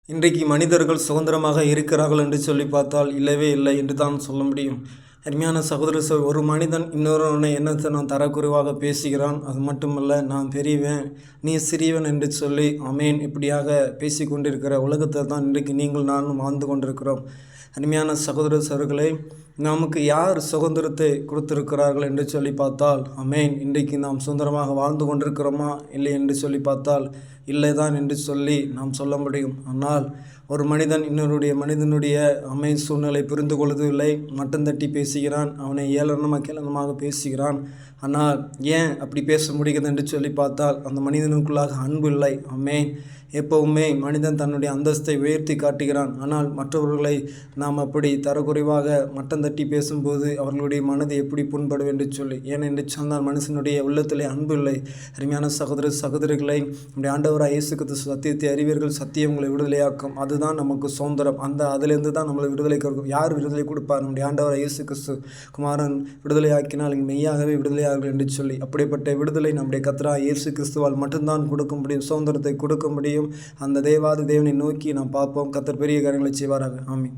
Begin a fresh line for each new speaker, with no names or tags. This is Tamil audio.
இன்றைக்கு மனிதர்கள் சுதந்திரமாக இருக்கிறார்கள் என்று சொல்லி பார்த்தால் இல்லவே இல்லை என்று தான் சொல்ல முடியும். அருமையான சகோதர ஒரு மனிதன் இன்னொருவனை என்னத்தை நான் தரக்குறைவாக பேசுகிறான். அது மட்டுமல்ல, நான் பெரியவன் நீ சிறியவன் என்று சொல்லி அமேன் இப்படியாக பேசி கொண்டிருக்கிற உலகத்தை தான் இன்றைக்கு நீங்கள் நானும் வாழ்ந்து கொண்டிருக்கிறோம். அருமையான சகோதரர்களே, நமக்கு யார் சுதந்திரத்தை கொடுத்திருக்கிறார்கள் என்று சொல்லி பார்த்தால் அமேன். இன்றைக்கு நாம் சுதந்திரமாக வாழ்ந்து கொண்டிருக்கிறோமா இல்லை என்று சொல்லி பார்த்தால் இல்லைதான் என்று சொல்லி நாம் சொல்ல முடியும். ஆனால் ஒரு மனிதன் மனிதனுடைய சூழ்நிலை புரிந்து கொள்வதில்லை, மட்டம் தட்டி பேசுகிறான், அவனை கேளனமாக பேசுகிறான். ஆனால் ஏன் அப்படி பேச முடிகிறது என்று சொல்லி பார்த்தால் அந்த மனிதனுக்குள்ளாக அன்பு இல்லை. எப்போவுமே மனிதன் தன்னுடைய அந்தஸ்தை உயர்த்தி காட்டுகிறான். ஆனால் மற்றவர்களை நாம் அப்படி தரக்குறைவாக மட்டம் தட்டி பேசும்போது அவர்களுடைய மனதை எப்படி புண்படும் என்று சொல்லி, ஏனென்று சொன்னால் மனுஷனுடைய உள்ளத்திலே அன்பு இல்லை. அருமையான சகோதரிகளை, நம்முடைய ஆண்டவராக இயேசு கிறிஸ்து சத்தியத்தை அறிவீர்கள், சத்தியம் உங்களை விடுதலையாக்கும். அதுதான் நமக்கு சுதந்திரம். அதிலிருந்து தான் நம்மளை விடுதலை கொடுக்கும். யார் விடுதலை கொடுப்பார்? நம்முடைய ஆண்டவராக இயேசு கிறிஸ்து குமாரன் விடுதலையாக்கினால் மெய்யாகவே விடுதலையார்கள் என்று சொல்லி, அப்படிப்பட்ட விடுதலை நம்முடைய கர்த்தராகிய இயேசு கிறிஸ்துவால் மட்டும்தான் கொடுக்க முடியும். சுதந்திரத்தை கொடுக்க முடியும். அந்த தேவாதி தேவனை நோக்கி நாம் பார்ப்போம். கர்த்தர் பெரிய காரியங்களை செய்வாராக. ஆமென்.